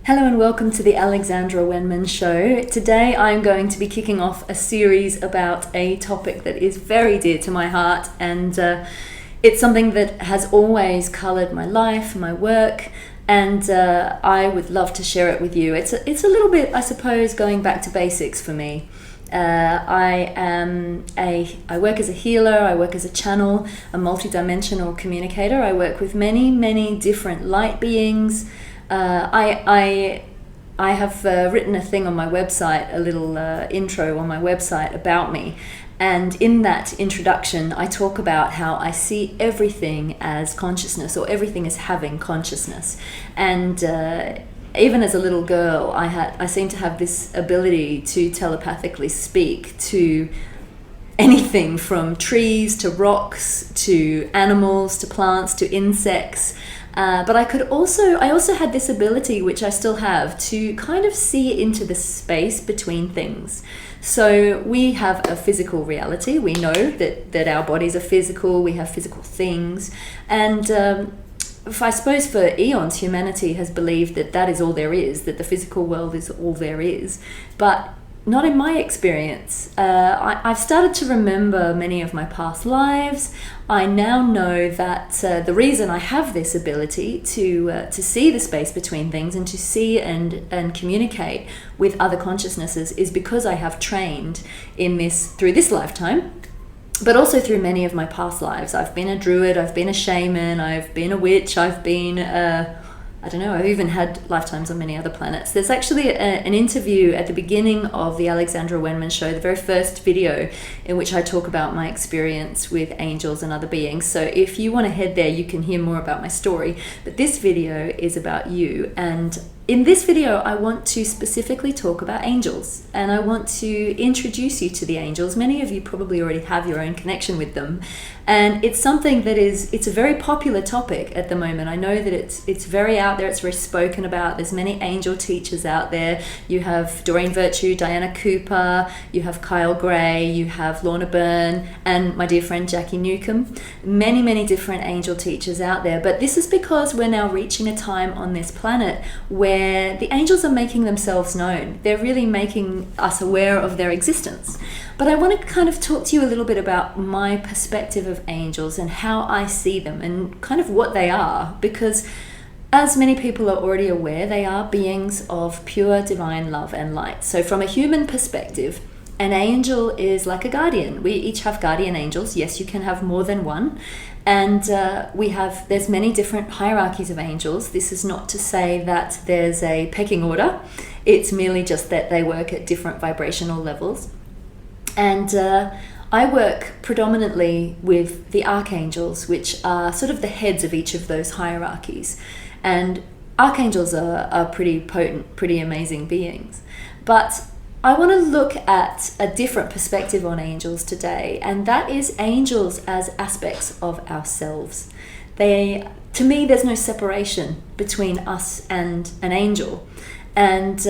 Hello and welcome to the Alexandra Wenman show. Today I'm going to be kicking off a series about a topic that is very dear to my heart, and it's something that has always coloured my life, my work, and I would love to share it with you. It's a little bit, I suppose, going back to basics for me. I work as a healer, I work as a channel, a multidimensional communicator. I work with many different light beings. I have written a thing on my website, a little intro on my website about me, and in that introduction I talk about how I see everything as consciousness, or everything as having consciousness. And even as a little girl, I seem to have this ability to telepathically speak to anything from trees to rocks to animals to plants to insects. But I also had this ability, which I still have, to kind of see into the space between things. So we have a physical reality. We know that our bodies are physical. We have physical things. And I suppose for eons, humanity has believed that is all there is, that the physical world is all there is. But not in my experience. I've started to remember many of my past lives. I now know that the reason I have this ability to see the space between things and to see and communicate with other consciousnesses is because I have trained in this through this lifetime, but also through many of my past lives. I've been a druid, I've been a shaman, I've been a witch, I've been I've even had lifetimes on many other planets. There's actually an interview at the beginning of the Alexandra Wenman show, the very first video, in which I talk about my experience with angels and other beings. So if you want to head there, you can hear more about my story. But this video is about you. And in this video, I want to specifically talk about angels, and I want to introduce you to the angels. Many of you probably already have your own connection with them, and it's something that it's a very popular topic at the moment. I know that it's very out there, it's very spoken about. There's many angel teachers out there. You have Doreen Virtue, Diana Cooper, you have Kyle Gray, you have Lorna Byrne, and my dear friend Jackie Newcomb. Many different angel teachers out there, but this is because we're now reaching a time on this planet where the angels are making themselves known. They're really making us aware of their existence. But I want to kind of talk to you a little bit about my perspective of angels and how I see them and kind of what they are, because as many people are already aware, they are beings of pure divine love and light. So from a human perspective, an angel is like a guardian. We each have guardian angels. Yes, you can have more than one. And there's many different hierarchies of angels. This is not to say that there's a pecking order. It's merely just that they work at different vibrational levels. And I work predominantly with the archangels, which are sort of the heads of each of those hierarchies. And archangels are pretty potent, pretty amazing beings. But I want to look at a different perspective on angels today, and that is angels as aspects of ourselves. To me, there's no separation between us and an angel. And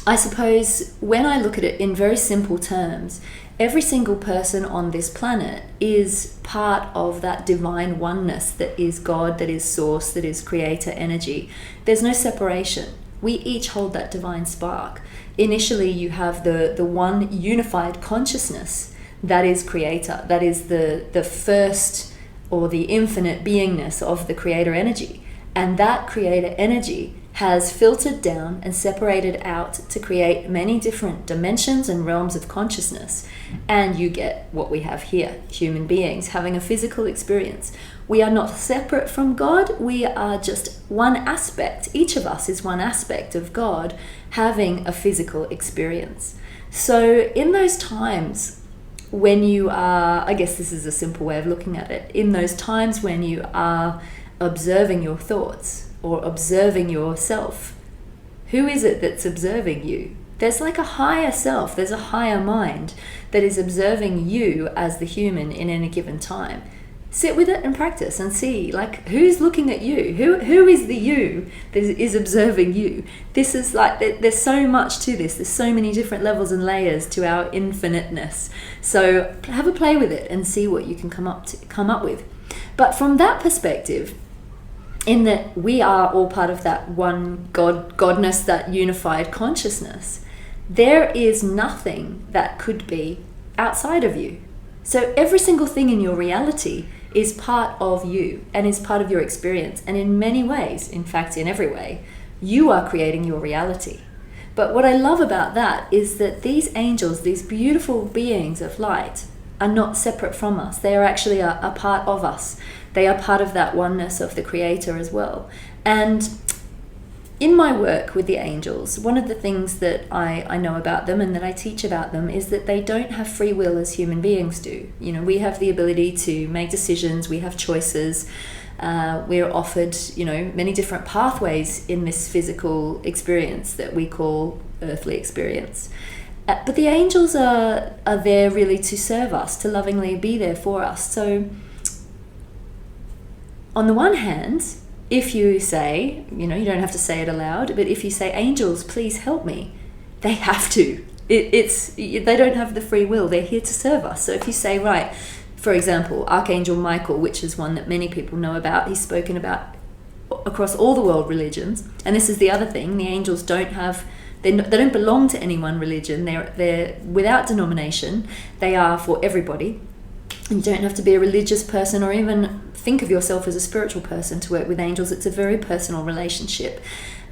I suppose when I look at it in very simple terms, every single person on this planet is part of that divine oneness that is God, that is source, that is creator energy. There's no separation. We each hold that divine spark. Initially, you have the one unified consciousness that is creator, that is the first or the infinite beingness of the creator energy. And that creator energy has filtered down and separated out to create many different dimensions and realms of consciousness. And you get what we have here, human beings having a physical experience. We are not separate from God. We are just one aspect. Each of us is one aspect of God having a physical experience. So in those times when you are, I guess this is a simple way of looking at it, in those times when you are observing your thoughts or observing yourself, who is it that's observing you? There's like a higher self, there's a higher mind that is observing you as the human in any given time. Sit with it and practice and see, like, who's looking at you? Who is the you that is observing you? This is like, there's so much to this. There's so many different levels and layers to our infiniteness. So have a play with it and see what you can come up with. But from that perspective, in that we are all part of that one godness, that unified consciousness. There is nothing that could be outside of you. So every single thing in your reality is part of you and is part of your experience. And in many ways, in fact, in every way, you are creating your reality. But what I love about that is that these angels, these beautiful beings of light, are not separate from us. They are actually a part of us. They are part of that oneness of the Creator as well. And in my work with the angels, one of the things that I know about them and that I teach about them is that they don't have free will as human beings do. You know, we have the ability to make decisions, we have choices, we're offered, you know, many different pathways in this physical experience that we call earthly experience. But the angels are there really to serve us, to lovingly be there for us. So on the one hand, if you say, you know, you don't have to say it aloud, but if you say, angels, please help me, they have to. They don't have the free will. They're here to serve us. So if you say, right, for example, Archangel Michael, which is one that many people know about, he's spoken about across all the world religions. And this is the other thing, the angels don't have, they don't belong to any one religion. They're without denomination. They are for everybody. You don't have to be a religious person or even think of yourself as a spiritual person to work with angels. It's a very personal relationship.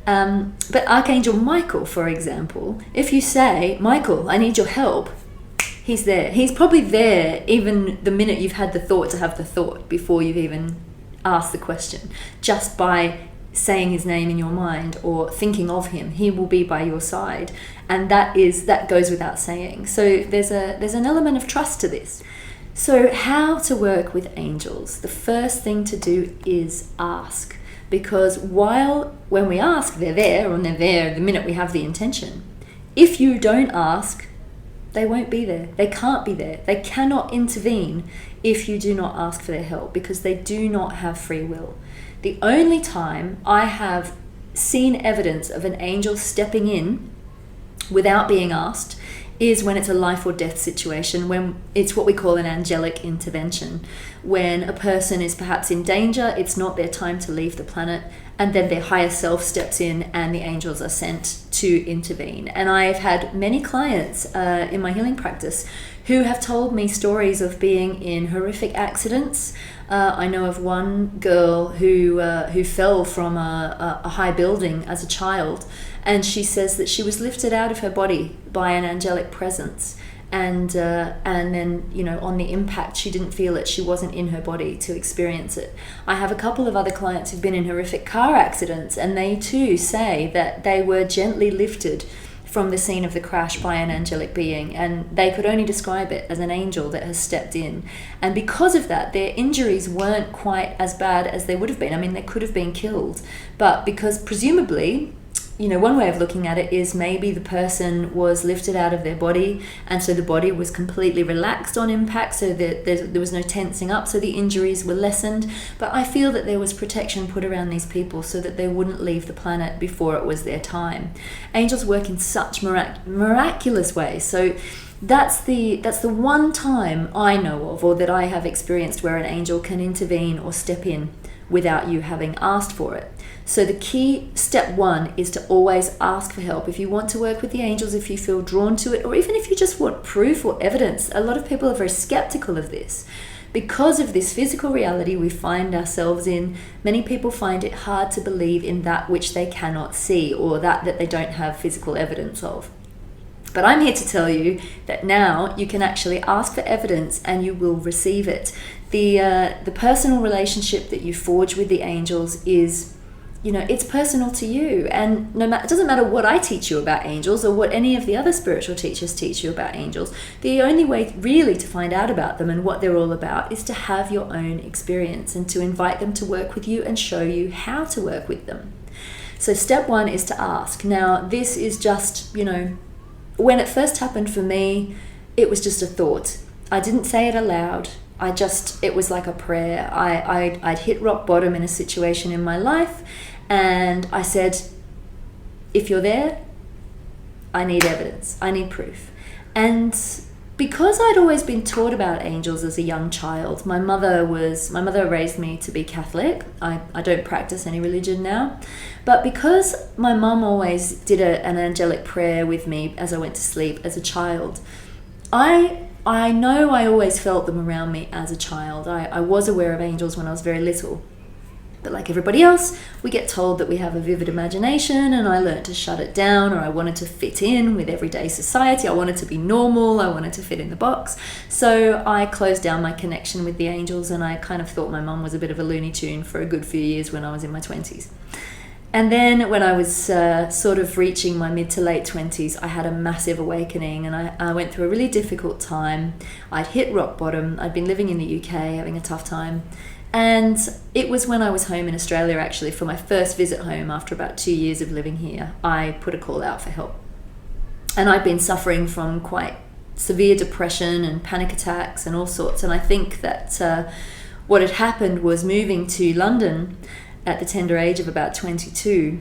But Archangel Michael, for example, if you say, Michael, I need your help, he's there. He's probably there even the minute you've had the thought to have the thought, before you've even asked the question. Just by saying his name in your mind or thinking of him, he will be by your side. And that goes without saying. So there's an element of trust to this. So how to work with angels? The first thing to do is ask. Because when we ask, they're there, and they're there the minute we have the intention. If you don't ask, they won't be there. They can't be there. They cannot intervene if you do not ask for their help, because they do not have free will. The only time I have seen evidence of an angel stepping in without being asked is when it's a life or death situation, when it's what we call an angelic intervention. When a person is perhaps in danger, it's not their time to leave the planet, and then their higher self steps in and the angels are sent to intervene. And I've had many clients in my healing practice who have told me stories of being in horrific accidents. I know of one girl who fell from a high building as a child, and she says that she was lifted out of her body by an angelic presence, and then, you know, on the impact she didn't feel it. She wasn't in her body to experience it. I have a couple of other clients who've been in horrific car accidents, and they too say that they were gently lifted from the scene of the crash by an angelic being, and they could only describe it as an angel that has stepped in. And because of that, their injuries weren't quite as bad as they would have been. I mean, they could have been killed, but because presumably, you know, one way of looking at it is maybe the person was lifted out of their body, and so the body was completely relaxed on impact, so that there was no tensing up, so the injuries were lessened. But I feel that there was protection put around these people so that they wouldn't leave the planet before it was their time. Angels work in such miraculous ways. So that's the one time I know of, or that I have experienced, where an angel can intervene or step in without you having asked for it. So the key, step one, is to always ask for help. If you want to work with the angels, if you feel drawn to it, or even if you just want proof or evidence. A lot of people are very skeptical of this. Because of this physical reality we find ourselves in, many people find it hard to believe in that which they cannot see, or that they don't have physical evidence of. But I'm here to tell you that now you can actually ask for evidence and you will receive it. The personal relationship that you forge with the angels is, you know, it's personal to you. And it doesn't matter what I teach you about angels or what any of the other spiritual teachers teach you about angels. The only way really to find out about them and what they're all about is to have your own experience and to invite them to work with you and show you how to work with them. So step one is to ask. Now, this is just, you know, when it first happened for me, it was just a thought. I didn't say it aloud. It was like a prayer. I'd hit rock bottom in a situation in my life, and I said, if you're there, I need evidence. I need proof. And because I'd always been taught about angels as a young child, my mother raised me to be Catholic. I don't practice any religion now, but because my mum always did an angelic prayer with me as I went to sleep as a child, I know I always felt them around me as a child. I was aware of angels when I was very little. But like everybody else, we get told that we have a vivid imagination, and I learned to shut it down, or I wanted to fit in with everyday society. I wanted to be normal. I wanted to fit in the box. So I closed down my connection with the angels, and I kind of thought my mum was a bit of a Looney Tune for a good few years when I was in my 20s. And then when I was sort of reaching my mid to late 20s, I had a massive awakening, and I went through a really difficult time. I'd hit rock bottom. I'd been living in the UK, having a tough time. And it was when I was home in Australia, actually, for my first visit home after about 2 years of living here, I put a call out for help. And I'd been suffering from quite severe depression and panic attacks and all sorts. And I think that what had happened was moving to London at the tender age of about 22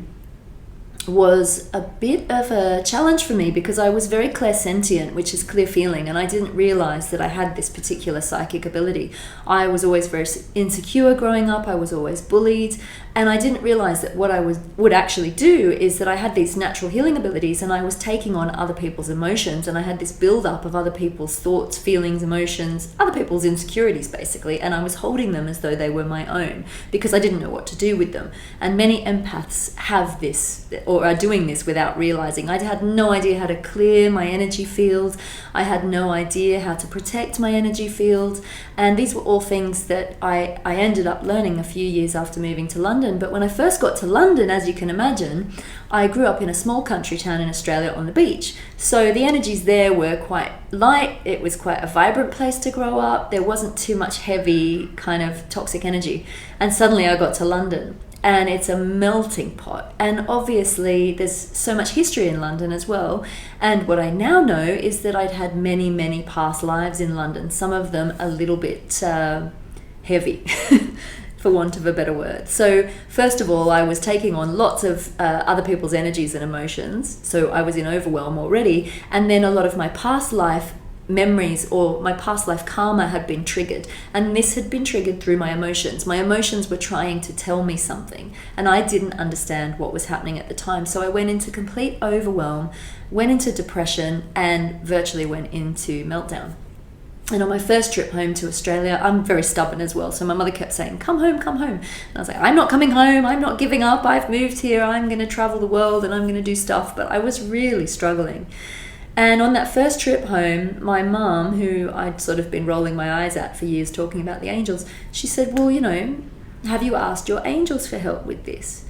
was a bit of a challenge for me, because I was very clairsentient, which is clear feeling, and I didn't realize that I had this particular psychic ability. I was always very insecure growing up. I was always bullied, and I didn't realize that what I would actually do is that I had these natural healing abilities, and I was taking on other people's emotions, and I had this build-up of other people's thoughts, feelings, emotions, other people's insecurities, basically, and I was holding them as though they were my own, because I didn't know what to do with them. And many empaths have this, or are doing this without realizing. I had no idea how to clear my energy field. I had no idea how to protect my energy field. And these were all things that I ended up learning a few years after moving to London. But when I first got to London, as you can imagine, I grew up in a small country town in Australia on the beach. So the energies there were quite light. It was quite a vibrant place to grow up. There wasn't too much heavy kind of toxic energy. And suddenly I got to London, and it's a melting pot. And obviously there's so much history in London as well. And what I now know is that I'd had many, many past lives in London, some of them a little bit heavy, for want of a better word. So first of all, I was taking on lots of other people's energies and emotions. So I was in overwhelm already. And then a lot of my past life memories or my past life karma had been triggered, and this had been triggered through my emotions. My emotions were trying to tell me something, and I didn't understand what was happening at the time. So I went into complete overwhelm, went into depression, and virtually went into meltdown. And on my first trip home to Australia, I'm very stubborn as well, so my mother kept saying, come home, come home. And I was like, I'm not coming home, I'm not giving up, I've moved here, I'm going to travel the world and I'm going to do stuff. But I was really struggling. And on that first trip home, my mum, who I'd sort of been rolling my eyes at for years talking about the angels, she said, well, have you asked your angels for help with this?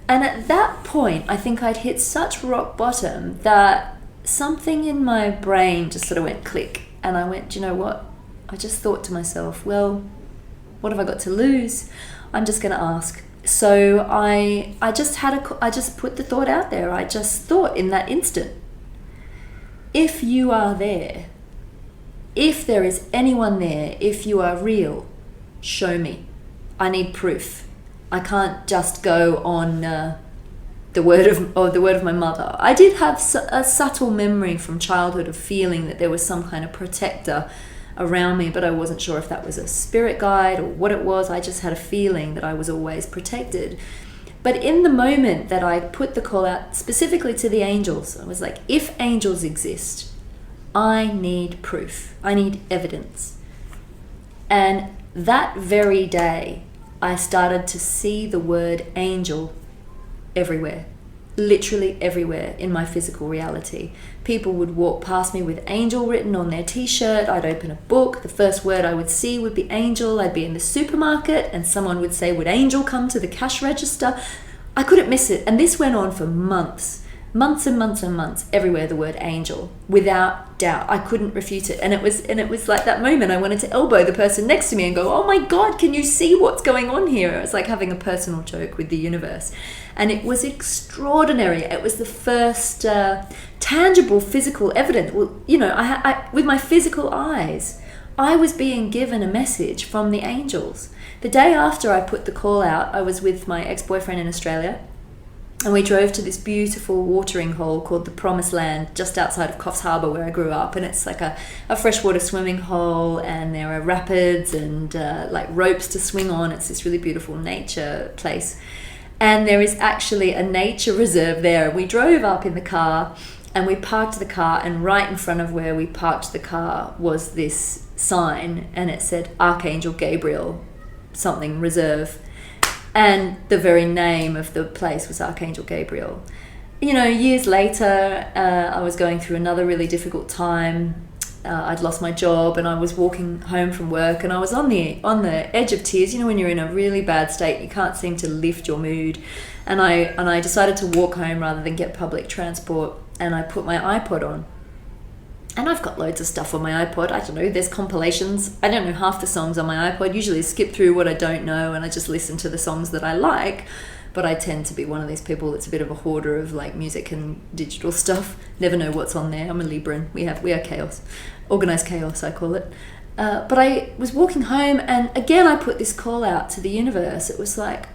And at that point, I think I'd hit such rock bottom that something in my brain just sort of went click. And I went, do you know what? I just thought to myself, well, what have I got to lose? I'm just going to ask. So I just put the thought out there. I just thought in that instant, if you are there, if there is anyone there, if you are real, show me. I need proof. I can't just go on the word of my mother. I did have a subtle memory from childhood of feeling that there was some kind of protector around me, but I wasn't sure if that was a spirit guide or what it was. I just had a feeling that I was always protected. But in the moment that I put the call out specifically to the angels, I was like, if angels exist, I need proof. I need evidence. And that very day, I started to see the word angel everywhere. Literally everywhere in my physical reality. People would walk past me with angel written on their t-shirt. I'd open a book. The first word I would see would be angel. I'd be in the supermarket and someone would say, would angel come to the cash register? I couldn't miss it. And this went on for months and months and months. Everywhere the word angel, without doubt. I couldn't refute it. And it was like that moment I wanted to elbow the person next to me and go, oh my God, can you see what's going on here? It was like having a personal joke with the universe. And it was extraordinary. It was the first tangible physical evidence. Well, I with my physical eyes, I was being given a message from the angels. The day after I put the call out, I was with my ex-boyfriend in Australia, And we drove to this beautiful watering hole called the Promised Land, just outside of Coffs Harbour, where I grew up. And it's like a freshwater swimming hole, and there are rapids and like ropes to swing on. It's this really beautiful nature place. And there is actually a nature reserve there. We drove up in the car and we parked the car, and right in front of where we parked the car was this sign, and it said Archangel Gabriel something reserve. And the very name of the place was Archangel Gabriel. You know, years later, I was going through another really difficult time. I'd lost my job, and I was walking home from work, and I was on the edge of tears. You know, when you're in a really bad state, you can't seem to lift your mood. And I decided to walk home rather than get public transport, and I put my iPod on. And I've got loads of stuff on my iPod. I don't know, there's compilations. I don't know half the songs on my iPod. Usually I skip through what I don't know and I just listen to the songs that I like. But I tend to be one of these people that's a bit of a hoarder of like music and digital stuff. Never know what's on there. I'm a Libran. We are chaos. Organized chaos, I call it. But I was walking home, and again I put this call out to the universe. It was like,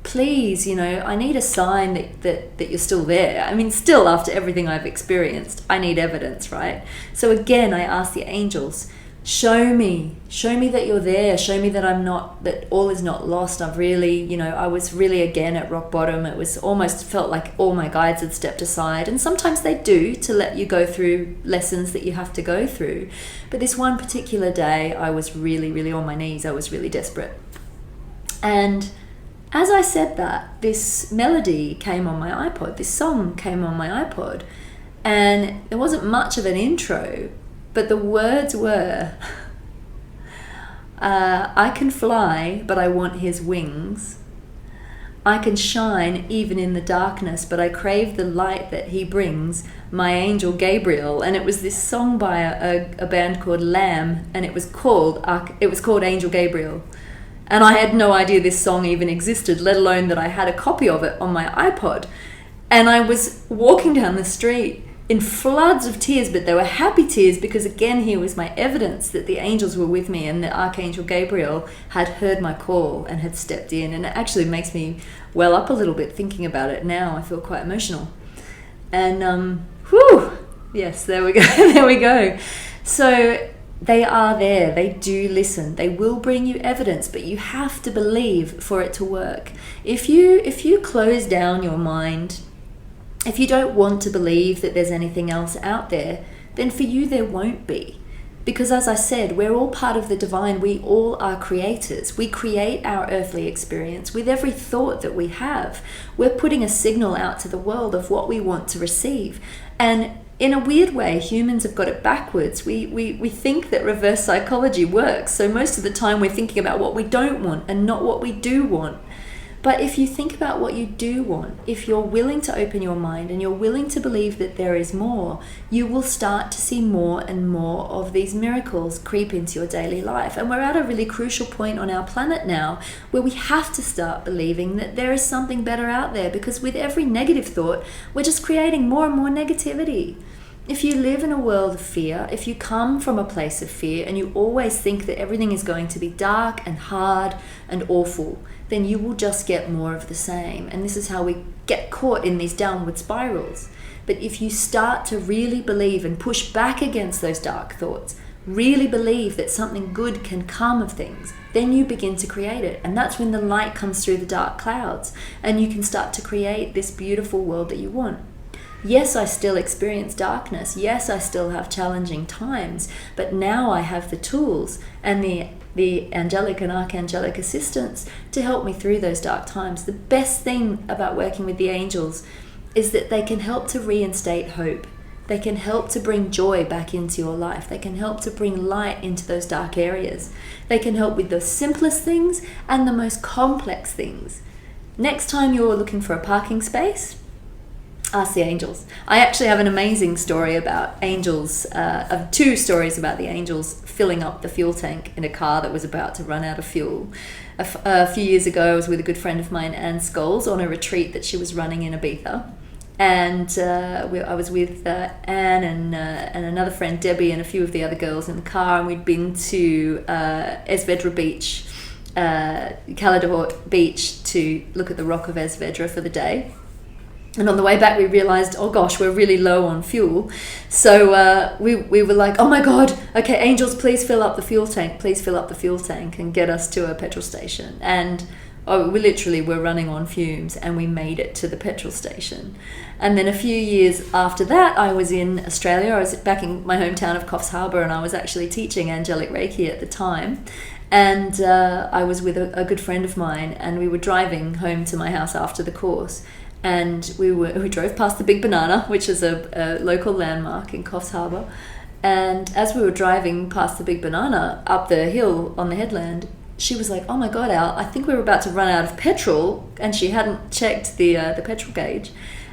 please, you know, I need a sign that you're still there. I mean, still after everything I've experienced, I need evidence, right? So again, I asked the angels, show me that you're there. Show me that all is not lost. I was really again at rock bottom. It was almost felt like all my guides had stepped aside. And sometimes they do, to let you go through lessons that you have to go through. But this one particular day, I was really, really on my knees. I was really desperate. And as I said that, this melody came on my iPod, this song came on my iPod, and there wasn't much of an intro, but the words were, I can fly, but I want his wings. I can shine even in the darkness, but I crave the light that he brings, my angel Gabriel. And it was this song by a band called Lamb, and it was called Angel Gabriel. And I had no idea this song even existed, let alone that I had a copy of it on my iPod. And I was walking down the street in floods of tears, but they were happy tears, because again, here was my evidence that the angels were with me and that Archangel Gabriel had heard my call and had stepped in. And it actually makes me well up a little bit thinking about it now. I feel quite emotional. And yes, there we go. There we go. So they are there, they do listen, they will bring you evidence, but you have to believe for it to work. If you close down your mind, if you don't want to believe that there's anything else out there, then for you there won't be. Because as I said, we're all part of the divine, we all are creators. We create our earthly experience with every thought that we have. We're putting a signal out to the world of what we want to receive. And in a weird way, humans have got it backwards. We think that reverse psychology works. So most of the time we're thinking about what we don't want and not what we do want. But if you think about what you do want, if you're willing to open your mind and you're willing to believe that there is more, you will start to see more and more of these miracles creep into your daily life. And we're at a really crucial point on our planet now where we have to start believing that there is something better out there, because with every negative thought, we're just creating more and more negativity. If you live in a world of fear, if you come from a place of fear and you always think that everything is going to be dark and hard and awful, then you will just get more of the same. And this is how we get caught in these downward spirals. But if you start to really believe and push back against those dark thoughts, really believe that something good can come of things, then you begin to create it. And that's when the light comes through the dark clouds and you can start to create this beautiful world that you want. Yes, I still experience darkness. Yes, I still have challenging times, but now I have the tools and the angelic and archangelic assistance to help me through those dark times. The best thing about working with the angels is that they can help to reinstate hope. They can help to bring joy back into your life. They can help to bring light into those dark areas. They can help with the simplest things and the most complex things. Next time you're looking for a parking space, ask the angels. I actually have an amazing story about angels, of two stories about the angels filling up the fuel tank in a car that was about to run out of fuel. A few years ago, I was with a good friend of mine, Anne Scholes, on a retreat that she was running in Ibiza. And I was with Anne and another friend, Debbie, and a few of the other girls in the car, and we'd been to Esvedra Beach, Calador Beach, to look at the rock of Esvedra for the day. And on the way back, we realized, oh gosh, we're really low on fuel. So we were like, oh my God, okay, angels, please fill up the fuel tank. Please fill up the fuel tank and get us to a petrol station. And we literally were running on fumes, and we made it to the petrol station. And then a few years after that, I was in Australia. I was back in my hometown of Coffs Harbour, and I was actually teaching angelic Reiki at the time. And I was with a good friend of mine, and we were driving home to my house after the course. And we drove past the Big Banana, which is a local landmark in Coffs Harbour. And as we were driving past the Big Banana up the hill on the headland, she was like, oh my God, Al, I think we were about to run out of petrol. And she hadn't checked the petrol gauge.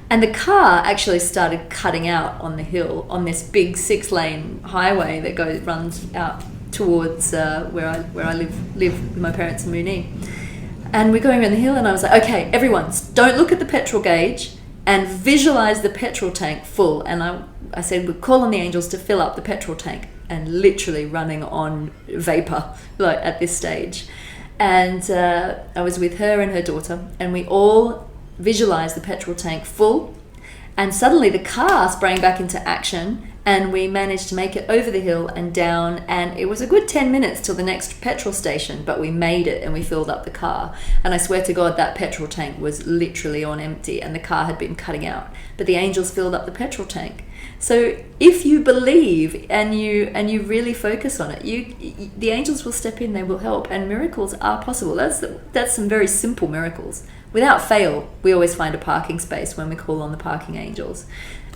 And the car actually started cutting out on the hill on this big 6-lane highway that runs out towards where I live with my parents in Moonee. And we're going around the hill, and I was like, okay, everyone, don't look at the petrol gauge and visualize the petrol tank full. And I said, we'll call on the angels to fill up the petrol tank, and literally running on vapor, like at this stage. And I was with her and her daughter, and we all visualized the petrol tank full. And suddenly the car sprang back into action, and we managed to make it over the hill and down, and it was a good 10 minutes till the next petrol station, but we made it and we filled up the car. And I swear to God, that petrol tank was literally on empty, and the car had been cutting out, but the angels filled up the petrol tank. So if you believe and you really focus on it, the angels will step in, they will help, and miracles are possible. That's some very simple miracles. Without fail, we always find a parking space when we call on the parking angels.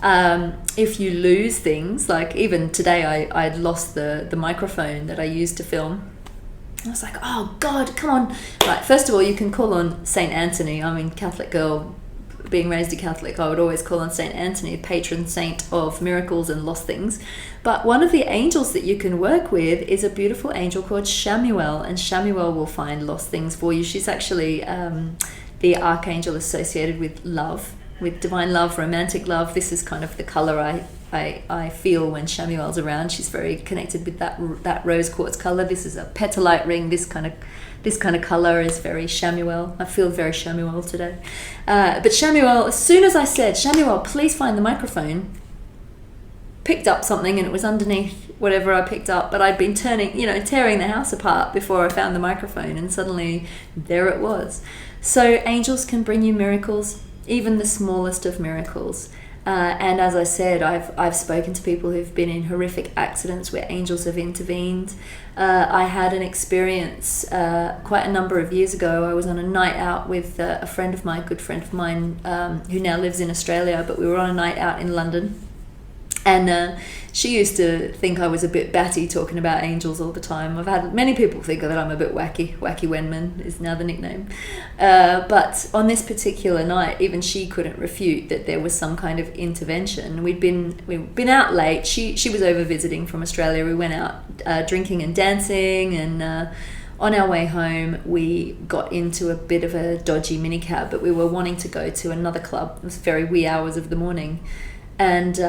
If you lose things, like even today I'd lost the microphone that I used to film. I was like, oh God, come on. Right, first of all, you can call on Saint Anthony. I mean, Catholic girl, being raised a Catholic, I would always call on Saint Anthony, patron saint of miracles and lost things. But one of the angels that you can work with is a beautiful angel called Shamuel, and Shamuel will find lost things for you. She's actually the archangel associated with love, with divine love, romantic love. This is kind of the color I feel when Shamuel's around. She's very connected with that rose quartz color. This is a petalite ring. This kind of color is very Shamuel. I feel very Shamuel today. But Shamuel, as soon as I said, Shamuel, please find the microphone, picked up something, and it was underneath whatever I picked up, but I'd been tearing the house apart before I found the microphone, and suddenly there it was. So angels can bring you miracles, even the smallest of miracles. And as I said, I've spoken to people who've been in horrific accidents where angels have intervened. I had an experience quite a number of years ago. I was on a night out with a good friend of mine, who now lives in Australia, but we were on a night out in London. And she used to think I was a bit batty talking about angels all the time. I've had many people think that I'm a bit wacky. Wacky Wenman is now the nickname. But on this particular night, even she couldn't refute that there was some kind of intervention. We'd been out late. She was over visiting from Australia. We went out drinking and dancing, and on our way home, we got into a bit of a dodgy minicab, but we were wanting to go to another club. It was very wee hours of the morning. And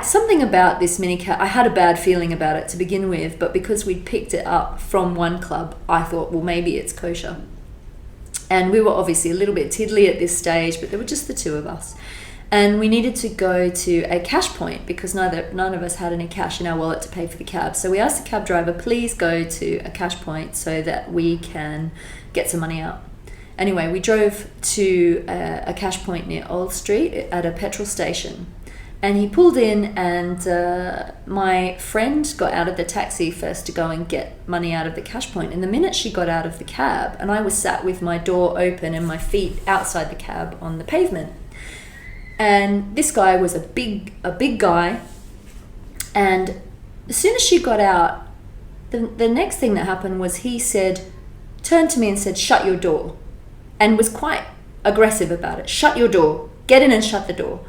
something about this minicab, I had a bad feeling about it to begin with, but because we'd picked it up from one club, I thought, well, maybe it's kosher. And we were obviously a little bit tiddly at this stage, but there were just the two of us. And we needed to go to a cash point because none of us had any cash in our wallet to pay for the cab. So we asked the cab driver, please go to a cash point so that we can get some money out. Anyway, we drove to a cash point near Old Street at a petrol station. And he pulled in, and my friend got out of the taxi first to go and get money out of the cash point. And the minute she got out of the cab, and I was sat with my door open and my feet outside the cab on the pavement. And this guy was a big guy. And as soon as she got out, the next thing that happened was he turned to me and said, shut your door. And was quite aggressive about it. Shut your door. Get in and shut the door.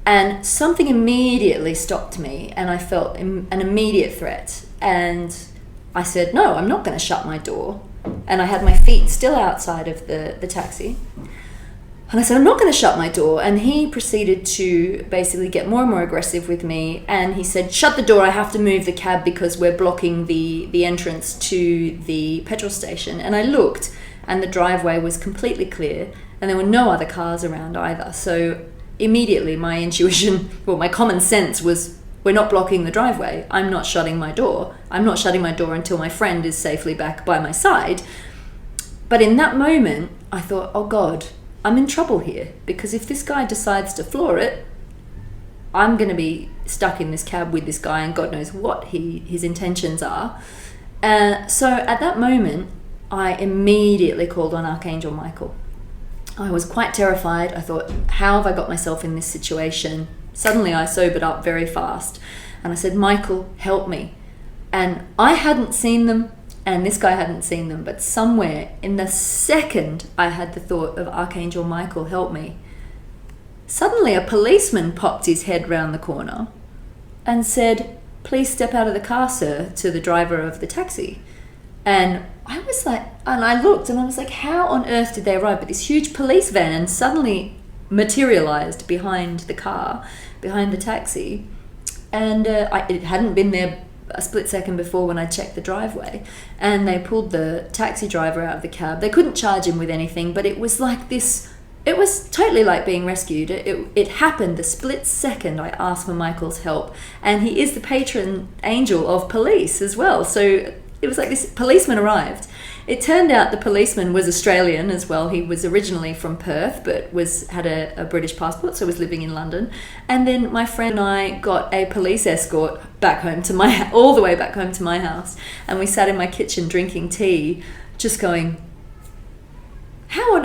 And something immediately stopped me, and I felt an immediate threat. And I said, no, I'm not going to shut my door. And I had my feet still outside of the taxi. And I said, I'm not going to shut my door. And he proceeded to basically get more and more aggressive with me. And he said, shut the door, I have to move the cab because we're blocking the entrance to the petrol station. And I looked, and the driveway was completely clear. and there were no other cars around either. So immediately my intuition, well, my common sense was, we're not blocking the driveway. I'm not shutting my door. I'm not shutting my door until my friend is safely back by my side. But in that moment, I thought, oh God, I'm in trouble here, because if this guy decides to floor it, I'm going to be stuck in this cab with this guy, and God knows what his intentions are. So at that moment, I immediately called on Archangel Michael. I was quite terrified. I thought, how have I got myself in this situation? Suddenly I sobered up very fast, and I said, Michael, help me. And I hadn't seen them, and this guy hadn't seen them, but somewhere in the second I had the thought of Archangel Michael, help me, suddenly a policeman popped his head round the corner and said, please step out of the car, sir, to the driver of the taxi. And I was like, and I looked and I was like, how on earth did they arrive? But this huge police van suddenly materialized behind the car, behind the taxi. And it hadn't been there a split second before when I checked the driveway. And they pulled the taxi driver out of the cab. They couldn't charge him with anything, but it was like this, it was totally like being rescued. It happened the split second I asked for Michael's help. And he is the patron angel of police as well. So it was like this policeman arrived. It turned out the policeman was Australian as well. He was originally from Perth, but had a British passport, so was living in London. And then my friend and I got a police escort back home to all the way back home to my house. And we sat in my kitchen drinking tea, just going,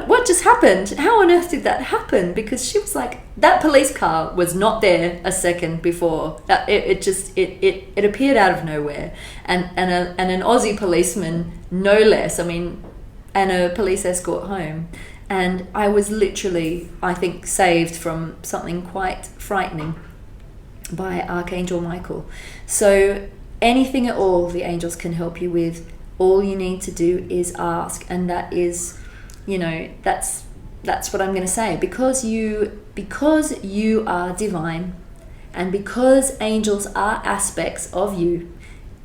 what just happened? How on earth did that happen? Because she was like, that police car was not there a second before. It appeared out of nowhere, and an Aussie policeman, no less. I mean, and a police escort home, and I was literally, I think, saved from something quite frightening by Archangel Michael. So anything at all the angels can help you with, all you need to do is ask, and that is, that's what I'm going to say. Because you are divine, and because angels are aspects of you,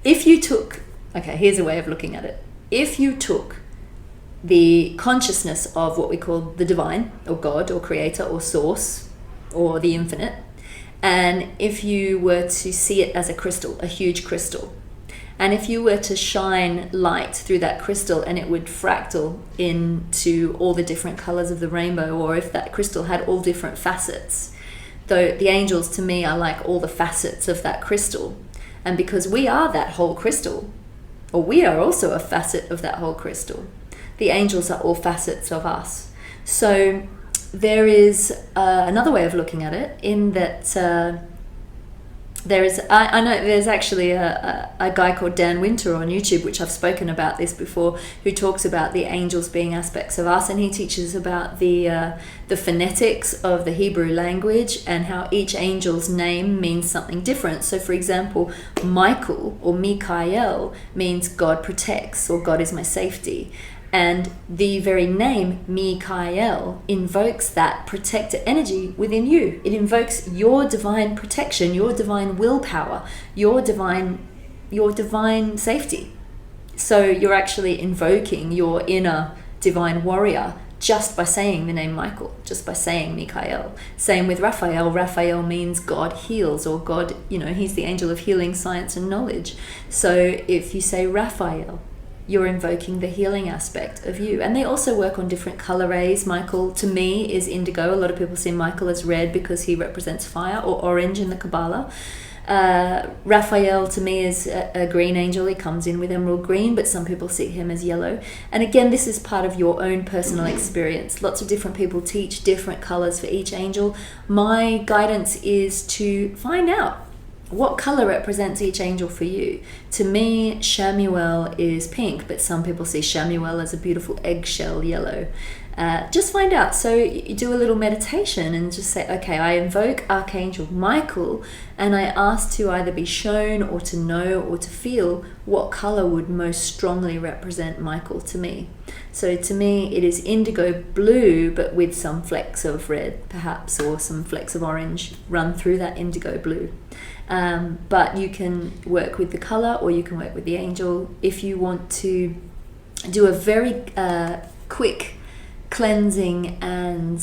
here's a way of looking at it. If you took the consciousness of what we call the divine, or God, or creator, or source, or the infinite, and if you were to see it as a crystal, a huge crystal, and if you were to shine light through that crystal and it would fractal into all the different colors of the rainbow, or if that crystal had all different facets, though the angels to me are like all the facets of that crystal. And because we are that whole crystal, or we are also a facet of that whole crystal, the angels are all facets of us. So there is another way of looking at it, in that I know there's actually a guy called Dan Winter on YouTube, which I've spoken about this before, who talks about the angels being aspects of us, and he teaches about the phonetics of the Hebrew language and how each angel's name means something different. So for example, Michael or Mikael means God protects, or God is my safety. And the very name Mikael invokes that protector energy within you. It invokes your divine protection, your divine willpower, your divine safety. So you're actually invoking your inner divine warrior just by saying the name Michael, just by saying Mikael. Same with Raphael. Raphael means God heals, or God, he's the angel of healing, science, and knowledge. So if you say Raphael, you're invoking the healing aspect of you. And they also work on different color rays. Michael, to me, is indigo. A lot of people see Michael as red because he represents fire, or orange in the Kabbalah. Raphael, to me, is a green angel. He comes in with emerald green, but some people see him as yellow. And again, this is part of your own personal experience. Lots of different people teach different colors for each angel. My guidance is to find out what color represents each angel for you. To me, Shamuel is pink, but some people see Shamuel as a beautiful eggshell yellow. Just find out. So you do a little meditation and just say, okay, I invoke Archangel Michael, and I ask to either be shown or to know or to feel what color would most strongly represent Michael to me. So to me, it is indigo blue, but with some flecks of red, perhaps, or some flecks of orange run through that indigo blue. But you can work with the color, or you can work with the angel. If you want to do a very quick cleansing and and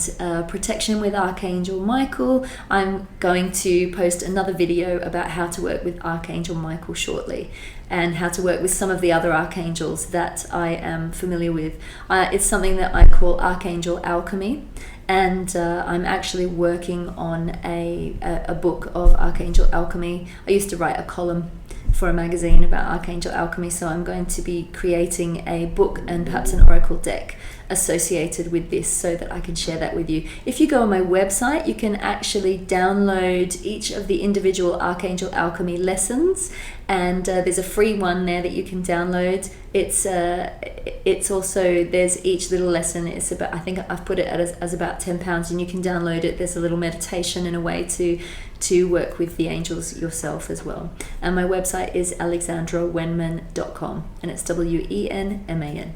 protection with Archangel Michael. I'm going to post another video about how to work with Archangel Michael shortly, and how to work with some of the other archangels that I am familiar with. It's something that I call Archangel Alchemy, and I'm actually working on a book of Archangel Alchemy. I used to write a column for a magazine about Archangel Alchemy, so I'm going to be creating a book and perhaps an oracle deck associated with this so that I can share that with you. If you go on my website, you can actually download each of the individual Archangel Alchemy lessons, and there's a free one there that you can download. It's also, there's each little lesson, it's about, I think I've put it as about £10, and you can download it. There's a little meditation and a way to work with the angels yourself as well. And my website is alexandrawenman.com, and it's Wenman.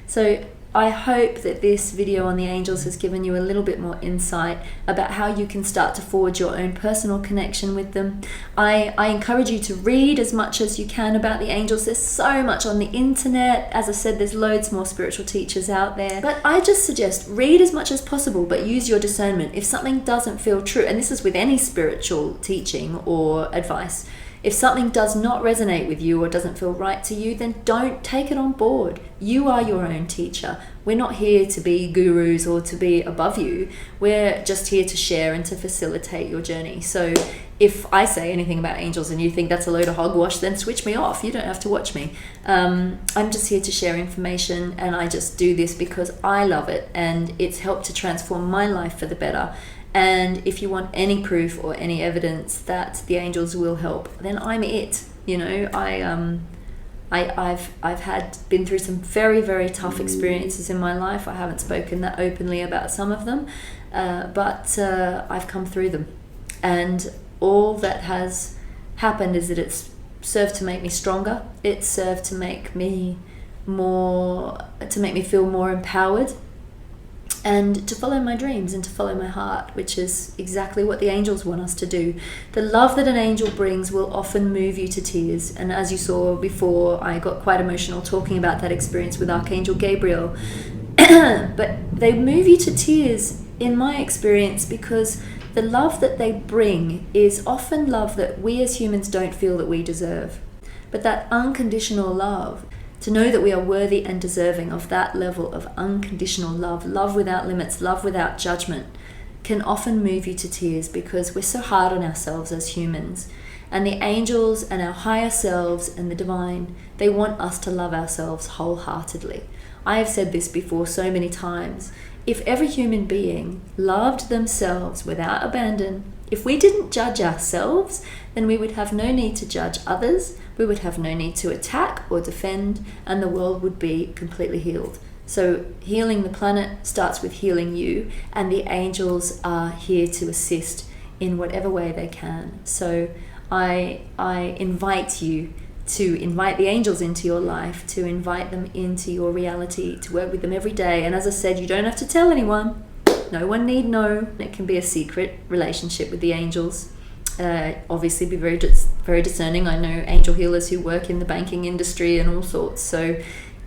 So I hope that this video on the angels has given you a little bit more insight about how you can start to forge your own personal connection with them. I encourage you to read as much as you can about the angels. There's so much on the internet. As I said, there's loads more spiritual teachers out there. But I just suggest read as much as possible, but use your discernment. If something doesn't feel true, and this is with any spiritual teaching or advice, if something does not resonate with you or doesn't feel right to you, then don't take it on board. You are your own teacher. We're not here to be gurus or to be above you. We're just here to share and to facilitate your journey. So if I say anything about angels and you think that's a load of hogwash, then switch me off. You don't have to watch me. I'm just here to share information, and I just do this because I love it, and it's helped to transform my life for the better. And if you want any proof or any evidence that the angels will help, then I'm it. You know, I've been through some very, very tough experiences in my life. I haven't spoken that openly about some of them, but I've come through them. And all that has happened is that it's served to make me stronger. It's served to make me feel more empowered, and to follow my dreams and to follow my heart, which is exactly what the angels want us to do. The love that an angel brings will often move you to tears. And as you saw before, I got quite emotional talking about that experience with Archangel Gabriel. But they move you to tears, in my experience, because the love that they bring is often love that we as humans don't feel that we deserve. But that unconditional love, to know that we are worthy and deserving of that level of unconditional love, love without limits, love without judgment, can often move you to tears, because we're so hard on ourselves as humans. And the angels and our higher selves and the divine, they want us to love ourselves wholeheartedly. I have said this before so many times. If every human being loved themselves without abandon, if we didn't judge ourselves, then we would have no need to judge others, we would have no need to attack or defend, and the world would be completely healed. So healing the planet starts with healing you, and the angels are here to assist in whatever way they can. So I invite you to invite the angels into your life, to invite them into your reality, to work with them every day. And as I said, you don't have to tell anyone. No one need know. It can be a secret relationship with the angels. Obviously be very discerning. I know angel healers who work in the banking industry and all sorts. So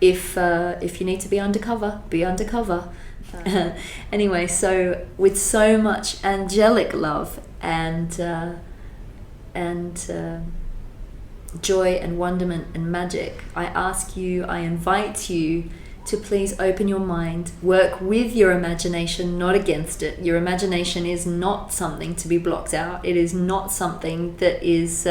if you need to be undercover, be undercover. Anyway, so with so much angelic love and joy and wonderment and magic, I invite you to please open your mind, work with your imagination, not against it. Your imagination is not something to be blocked out. It is not something that is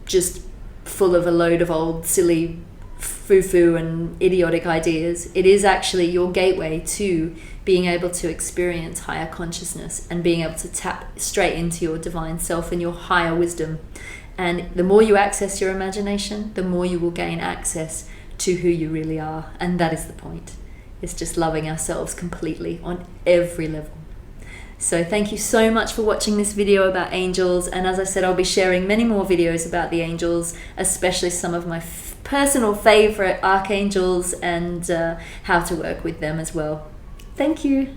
just full of a load of old silly foo-foo and idiotic ideas. It is actually your gateway to being able to experience higher consciousness and being able to tap straight into your divine self and your higher wisdom. And the more you access your imagination, the more you will gain access to who you really are. And that is the point. It's just loving ourselves completely on every level. So thank you so much for watching this video about angels. And as I said, I'll be sharing many more videos about the angels, especially some of my personal favorite archangels and how to work with them as well. Thank you.